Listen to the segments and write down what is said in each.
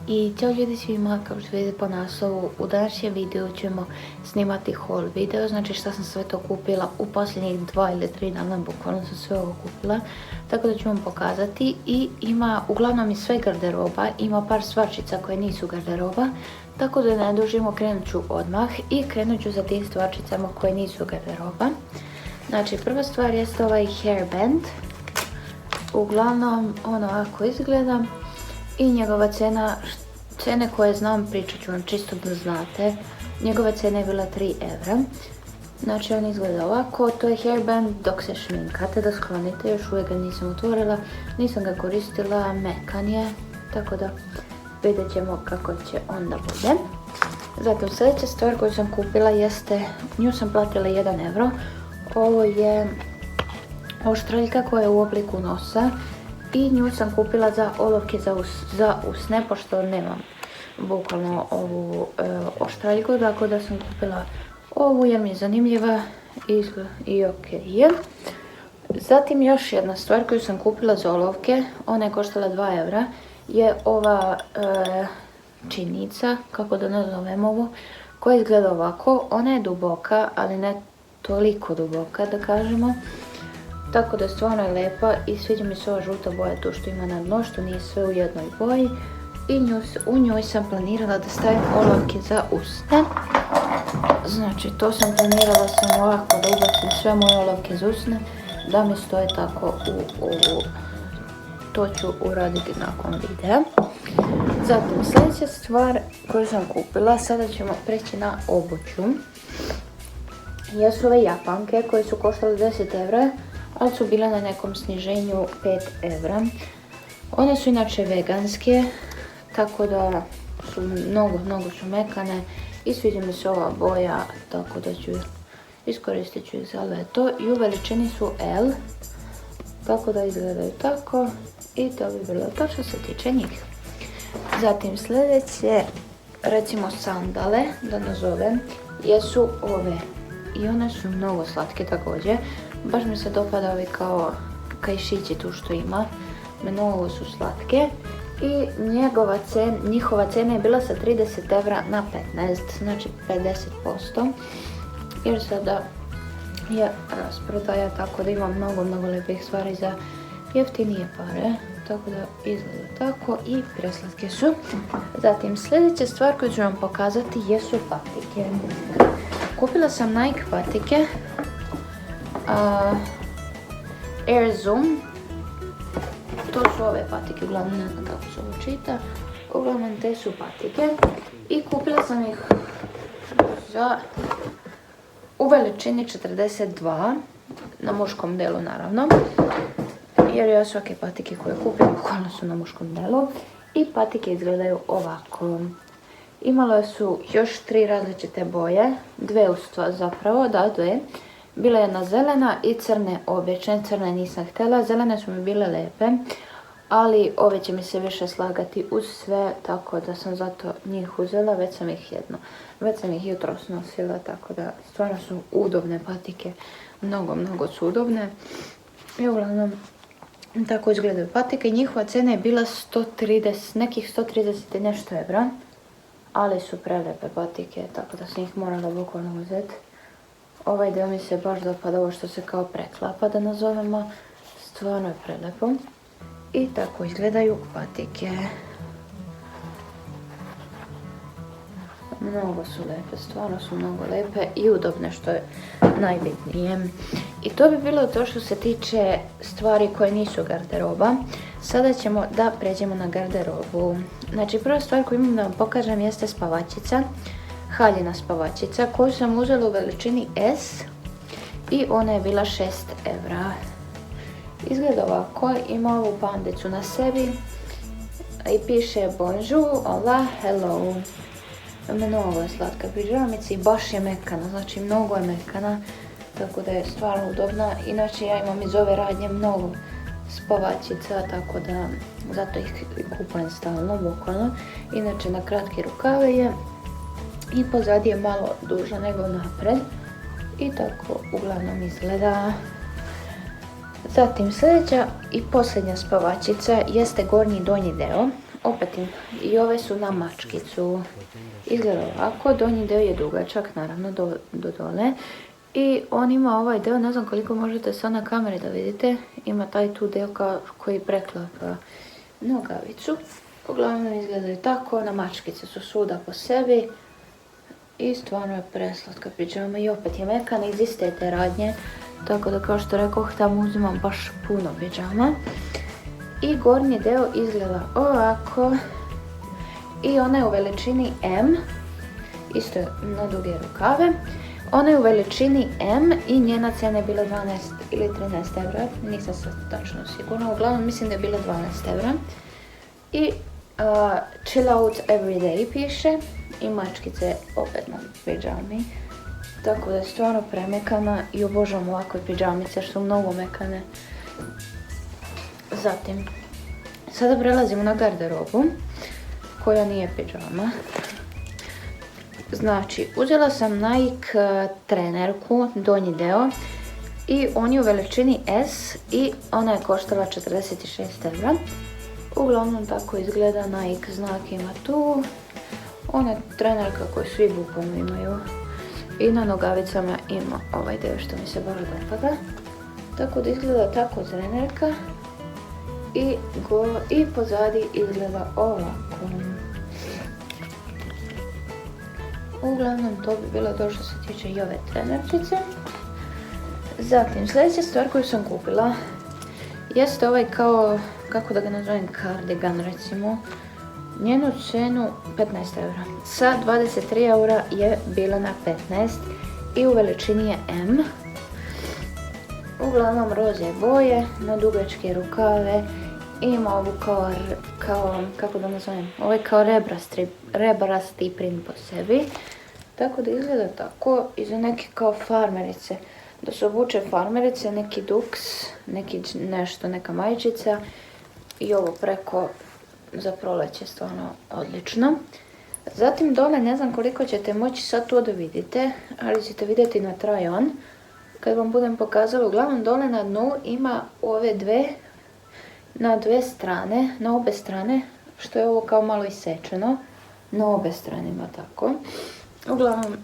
I ćao ljudi svima, kao što vidite po naslovu, u današnjem videu ćemo snimati haul video, znači šta sam sve to kupila u posljednjih 2 ili 3 dana, bukvalno sam sve ovo kupila, tako da ću vam pokazati. I ima uglavnom i sve garderoba, ima par stvarčica koje nisu garderoba, tako da ne dužimo, krenut ću odmah i krenut ću za tim stvarčicama koje nisu garderoba. Znači prva stvar jeste ovaj hairband, uglavnom on ovako izgleda. I njegova cene koje znam pričat ću vam čisto da znate. Njegova cena je bila 3 evra. Znači on izgleda ovako, to je hairband dok se šminkate, da sklonite, još uvijek ga nisam otvorila, nisam ga koristila, mekan je, tako da vidjet ćemo kako će onda bude. Zatim sljedeća stvar koju sam kupila jeste, nju sam platila 1 euro, ovo je oštraljka koja je u obliku nosa. I nju sam kupila za olovke za usne, pošto nemam bukvalno ovu oštraljku, tako da sam kupila ovu jer mi je zanimljiva i ok je. Zatim još jedna stvar koju sam kupila za olovke, ona je koštala 2 evra, je ova činica, kako da nazovem ovo, koja izgleda ovako. Ona je duboka, ali ne toliko duboka da kažemo. Tako da stvarno je lijepa i sviđa mi se ova žuta boja tu što ima na dno, što nije sve u jednoj boji. I u njoj sam planirala da stavim olovke za usne. Znači to sam planirala samo ovako da ubacim sve moje olovke za usne, da mi stoje tako u ovu. To ću uraditi nakon videa. Zatim sljedeća stvar koju sam kupila, sada ćemo preći na obuću. Jesu ove japanke koje su koštale 10 evra. Ali su bile na nekom sniženju 5 evra. One su inače veganske, tako da su mnogo su mekane i sviđa mi se ova boja, tako da iskoristit ću ih za leto. I u veličini su L, tako da izgledaju tako i to bi bilo to što se tiče njih. Zatim sljedeće, recimo sandale, da nazovem, jesu ove i one su mnogo slatke također. Baš mi se dopada ovi kao kajšići tu što ima, mnogo su slatke. I njihova cena je bila sa 30 evra na 15, znači 50%. Jer sada je rasprodaja, tako da ima mnogo lijepih stvari za jeftinije pare. Tako da izgleda tako i preslatke su. Zatim sljedeća stvar koju ću vam pokazati jesu patike. Kupila sam Nike patike. Air Zoom, to su ove patike, uglavnom ne znam kako se ovo čita, uglavnom te su patike i kupila sam ih u veličini 42, na muškom delu naravno, jer ja svake patike koje kupim uglavnom su na muškom delu i patike izgledaju ovako. Imale su još 3 različite boje, 2 zapravo, da 2. Bila je jedna zelena i crne obične, crne nisam htjela, zelene su mi bile lijepe, ali ove će mi se više slagati uz sve, tako da sam zato njih uzela, već sam ih jutros nosila, tako da stvarno su udobne patike, mnogo su udobne. I uglavnom tako izgledaju patike, njihova cena je bila 130, nekih 130 i nešto evra, ali su prelijepe patike, tako da sam ih morala bukvalno uzeti. Ovaj dio mi se baš dopada, ovo što se kao preklapa da nazovemo, stvarno je prelepo. I tako izgledaju patike. Mnogo su lijepe, stvarno su mnogo lijepe i udobne, što je najbitnije. I to bi bilo to što se tiče stvari koje nisu garderoba. Sada ćemo da pređemo na garderobu. Znači prva stvar koju imam da vam pokažem jeste spavačica. Haljina spavačica koju sam uzela u veličini S i ona je bila 6 evra. Izgleda ovako, ima ovu pandicu na sebi i piše bonjour, hola, hello. Mnogo je slatka pižamica i baš je mekana, znači mnogo je mekana, tako da je stvarno udobna. Inače ja imam iz ove radnje mnogo spavačica, tako da zato ih kupujem stalno, bukvalno. Inače na kratke rukave je. I pozadije je malo duža nego napred. I tako uglavnom izgleda. Zatim sljedeća i posljednja spavačica jeste gornji i donji deo. opetim. I ove su na mačkicu. Izgleda ovako, donji dio je dugačak, naravno do dole. I on ima ovaj dio, ne znam koliko možete sad na kameri da vidite, ima taj tu dio koji preklapa nogavicu. Uglavnom izgledaju tako, na mačkice su svuda po sebi. I stvarno je preslatka pidžama i opet je mekana iz iste te radnje. Tako da kao što rekoh, tamo uzimam baš puno pidžama. I gornji dio izgleda ovako. I ona je u veličini M. Isto je na duge rukave. Ona je u veličini M i njena cijena je bila 12 ili 13 evra. Nisam sad tačno sigurna. Uglavnom mislim da je bila 12 evra. I chill out every day piše. I mačkice opet na pidžami. Tako da je stvarno premekana i obožavam ovakve pidžamice što su mnogo mekane. Zatim, sada prelazimo na garderobu koja nije pidžama. Znači, uzela sam Nike trenerku, donji deo, i on je u veličini S i ona je koštala 46 evra. Uglavnom tako izgleda, Nike znak ima tu. Ona je trenerka koju svi bukvalno imaju. I na nogavicama ima ovaj dio što mi se baš dopada. Tako da izgleda tako trenerka. I pozadi izgleda ovako. Uglavnom to bi bilo to što se tiče i ove trenerčice. Zatim sljedeća stvar koju sam kupila jeste ovaj kao, kako da ga nazovem, kardigan recimo. Njenu cijenu 15 eura. Sa 23 eura je bila na 15 i u veličini je M. Uglavnom roze boje, na dugačke rukave. Ima ovu kao kako da nazovem, ovaj kao rebrasti print po sebi. Tako da izgleda tako, iza neke kao farmerice. Da se obuče farmerice, neki duks, neka majčica i ovo preko za proleće, stvarno odlično. Zatim dole, ne znam koliko ćete moći sad to da vidite, ali ćete vidjeti na try on. Kad vam budem pokazala, uglavnom dole na dnu ima ove dve, na dve strane, na obe strane, što je ovo kao malo isečeno. Na obe strane ima tako. Uglavnom,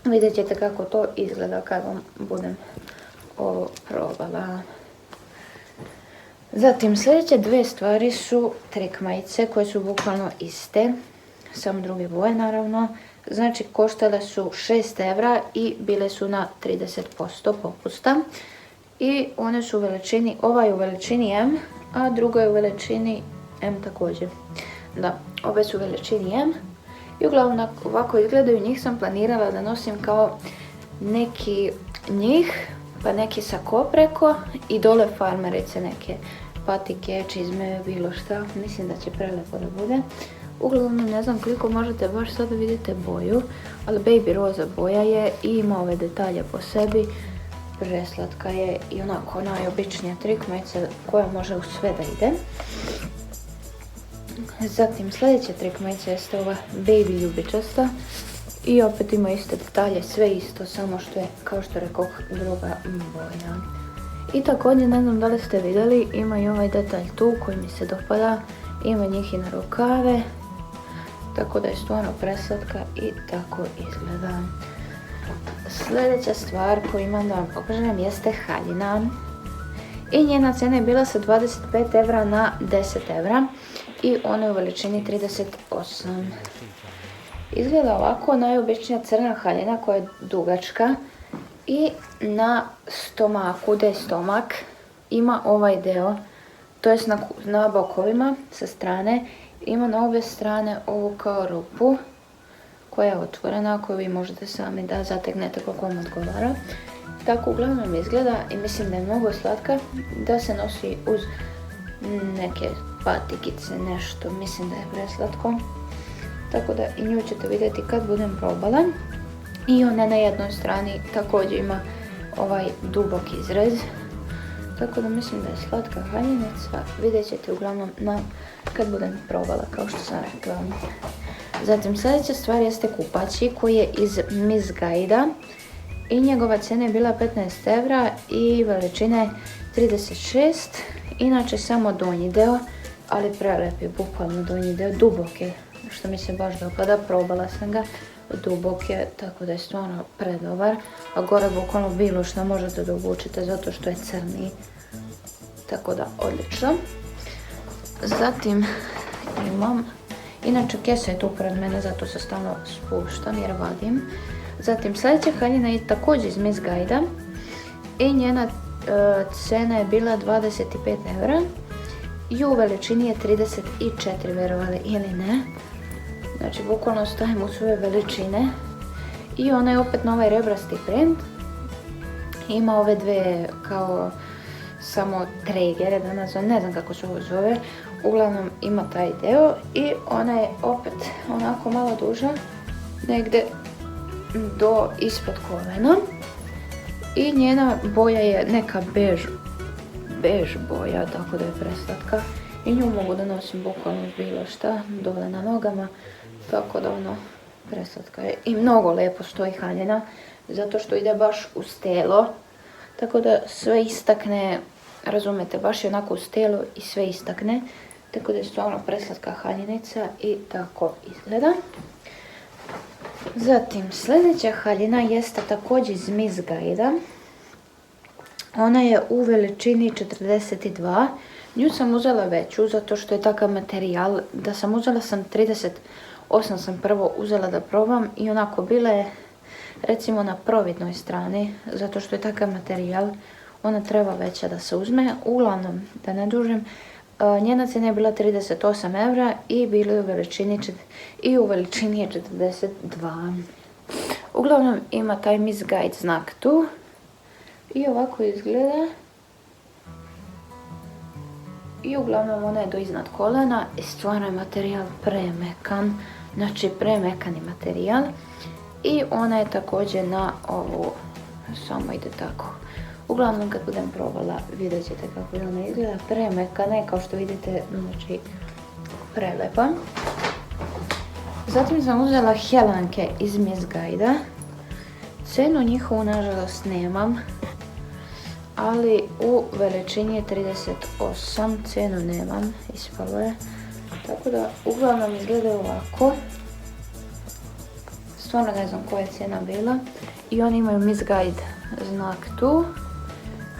vidjet ćete kako to izgleda kad vam budem ovo probala. Zatim sljedeće dve stvari su trik majice koje su bukvalno iste, samo druge boje naravno. Znači koštale su 6 evra i bile su na 30% popusta. I one su u veličini, ova je u veličini M, a druga je u veličini M također. Da, ove su u veličini M. I uglavnom ovako izgledaju, njih sam planirala da nosim kao neki njih, pa neki sako preko i dole farmerice, neke patike, čizme, bilo šta. Mislim da će prelepo da bude. Uglavnom ne znam koliko možete baš sada vidite boju, ali baby roza boja je i ima ove detalje po sebi. Preslatka je i onako najobičnija trik majica koja može u sve da ide. Zatim sljedeća trik majica jeste ova baby ljubičasta. I opet ima iste detalje, sve isto, samo što je, kao što rekoh, druga boja. I također, ne znam da li ste vidjeli, ima i ovaj detalj tu koji mi se dopada. Ima njih i na rukave. Tako da je stvarno preslatka i tako izgleda. Sljedeća stvar koju imam da vam pokažem jeste haljina. I njena cijena je bila sa 25 evra na 10 evra. I ona je u veličini 38. Izgleda ovako, najobičnija crna haljina koja je dugačka. I na stomaku, gdje je stomak, ima ovaj deo. To je na bokovima sa strane. Ima na obje strane ovu kao rupu koja je otvorena, koju vi možete sami da zategnete kako vam odgovara. Tako uglavnom izgleda i mislim da je mnogo slatka, da se nosi uz neke patikice, nešto, mislim da je preslatko. Tako da i nju ćete vidjeti kad budem probala. I ona na jednoj strani također ima ovaj dubok izrez. Tako da mislim da je slatka haljinica, vidjet ćete uglavnom kad budem probala, kao što sam rekla. Zatim sljedeća stvar jeste kupaći koji je iz Miss Guide-a i njegova cijena je bila 15 evra i veličina je 36. Inače samo donji deo ali prelep je, bukvalno donji dio, dubok je, što mi se baš dopada, probala sam ga, dubok je, tako da je stvarno predobar, a gore bukvalno bilo što možete da obučite zato što je crni, tako da odlično. Zatim imam, inače kesa je tu pred mene, zato se stalno spuštam jer vadim. Zatim sljedeća haljina je također iz Miss Guide-a i njena cena je bila 25 eura i u veličini je 34, verovali ili ne. Znači bukvalno stavim u svoje veličine i ona je opet na ovaj rebrasti print. Ima ove dve kao samo tregere, da nazvam, ne znam kako se ovo zove. Uglavnom ima taj deo i ona je opet onako malo duža, negdje do ispod kolena. I njena boja je neka bež boja, tako da je preslatka. I nju mogu da nosim bukvalno bilo šta, dole na nogama, tako da ono, preslatka je. I mnogo lijepo stoji haljina, zato što ide baš uz telo, tako da sve istakne, razumete, baš je onako uz telo i sve istakne. Tako da je stvarno preslatka haljinica i tako izgleda. Zatim sljedeća haljina jeste također iz Miss Guide-a. Ona je u veličini 42. Nju sam uzela veću zato što je takav materijal. Da sam uzela sam 38 sam prvo uzela da probam i onako bila je recimo na providnoj strani zato što je takav materijal. Ona treba veća da se uzme. Uglavnom, da ne dužim, njena cijena je bila 38 eura i bila je u veličini je 42. Uglavnom ima taj Miss Guide znak tu. I ovako izgleda. I uglavnom ona je do iznad kolena i stvarno je materijal premekan. Znači premekani materijal. I ona je također na ovu, samo ide tako. Uglavnom kad budem probala vidjet ćete kako ona izgleda, premekana je kao što vidite, znači prelepa. Zatim sam uzela helanke iz Miss Guide-a. Cenu njihovu nažalost nemam, ali u veličini je 38, cenu nemam, ispalo je. Tako da uglavnom izgledaju ovako. Stvarno ne znam koja je cena bila. I oni imaju Miss Guide znak tu.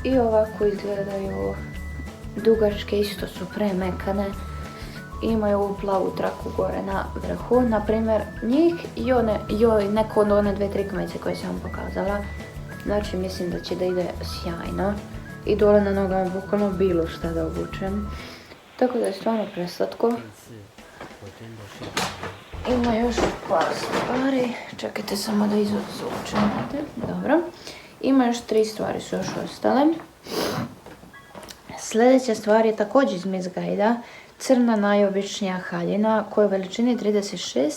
I ovako izgledaju dugačke, isto su premekane. Imaju ovu plavu traku gore na vrhu, na primjer njih i neko od one dve trikamice koje sam vam pokazala. Znači mislim da će da ide sjajno. I dole na nogama bukvalno bilo šta da obučem. Tako da je stvarno preslatko. Ima još par stvari, čekajte samo da izvučem. Dobro. Ima još 3 stvari su još ostale. Sljedeća stvar je također iz Miss Guide-a. Crna najobičnija haljina koja je u veličini 36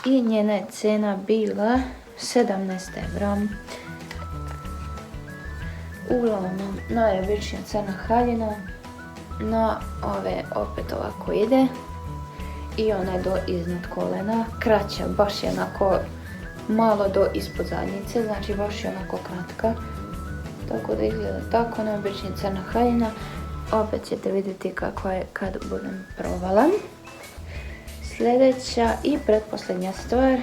i njena je cena bila 17 eura. Uglavnom najobičnija crna haljina. Na ove opet ovako ide. I ona je do iznad kolena. Kraća, baš je onako malo do ispod zadnjice, znači baš je onako kratka. Tako da izgleda tako, najobičnija crna haljina. Opet ćete vidjeti kakva je kad budem probala. Sljedeća i pretposljednja stvar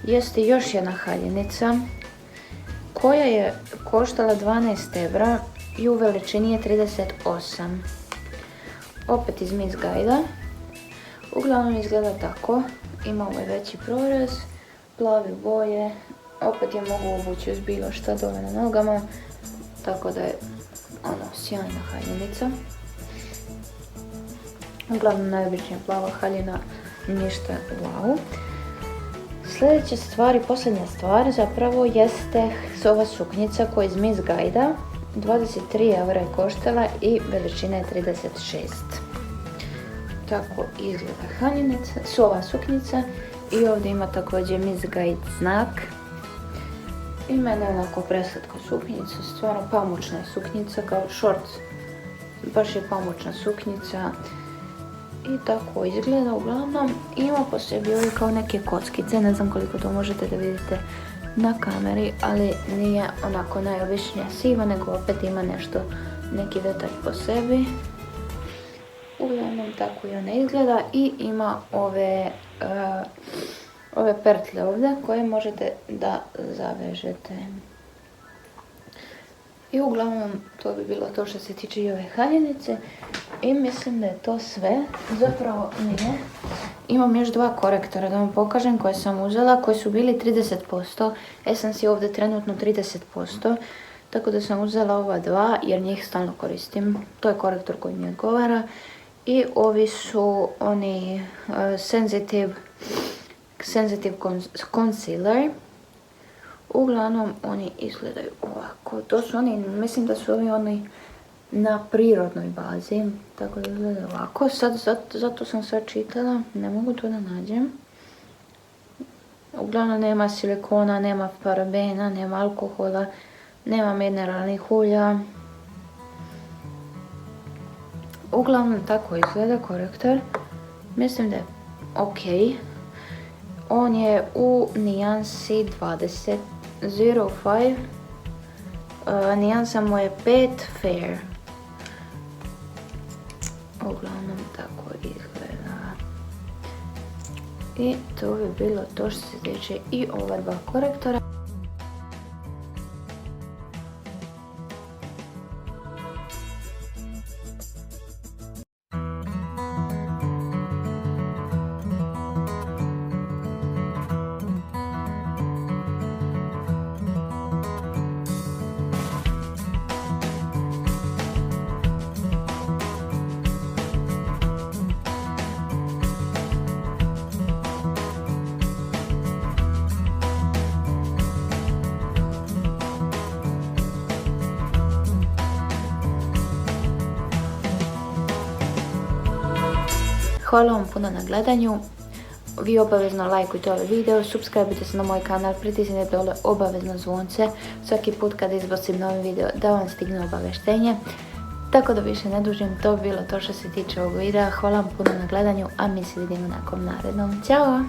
jeste još jedna haljinica koja je koštala 12 eura i u veličini je 38. Opet iz Miss Guide-a. Uglavnom izgleda tako. Ima ovaj veći prorez, plave boje. Opet je mogu obući uz bilo šta dole na nogama. Tako da je ono sjajna haljinica. Uglavnom najobičnija plava haljina, ništa wow. Sljedeća stvar i posljednja stvar zapravo jeste ova suknjica koja je iz Miss Guide-a. 23 eura je koštala i veličina je 36. Tako izgleda haljinica, ova suknjica. I ovdje ima također Miss Guide znak. I mene je onako preslatka suknjica, stvarno pamučna je suknjica kao shorts. Baš je pamučna suknjica. I tako izgleda uglavnom. Ima po sebi ovdje kao neke kockice, ne znam koliko to možete da vidite na kameri, ali nije onako najobičnija siva, nego opet ima nešto, neki detalj po sebi. Uglavnom tako i ona izgleda i ima ove pertle ovdje koje možete da zavežete. I uglavnom to bi bilo to što se tiče i ove haljinice i mislim da je to sve. Zapravo nije. Imam još dva korektora da vam pokažem koje sam uzela, koji su bili 30%. Essence je ovdje trenutno 30%. Tako da sam uzela ova dva jer njih stalno koristim. To je korektor koji mi odgovara. I ovi su oni sensitive concealer. Uglavnom oni izgledaju ovako. To su oni, mislim da su oni na prirodnoj bazi. Tako da izgledaju ovako. Zato sam sad čitala. Ne mogu to da nađem. Uglavnom nema silikona, nema parabena, nema alkohola, nema mineralnih ulja. Uglavnom tako izgleda korektor. Mislim da je ok. On je u nijansi 20.05. Nijansa mu je 5 fair. Uglavnom tako izgleda. I to bi bilo to što se tiče i ova dva korektora. Hvala vam puno na gledanju. Vi obavezno lajkujte ovaj video, subscribe se na moj kanal, pritisnite dole obavezno zvonce svaki put kada izbacim novi video da vam stigne obaveštenje. Tako da više ne dužim, to bi bilo to što se tiče ovog videa. Hvala vam puno na gledanju, a mi se vidimo nakon narednom. Ćao!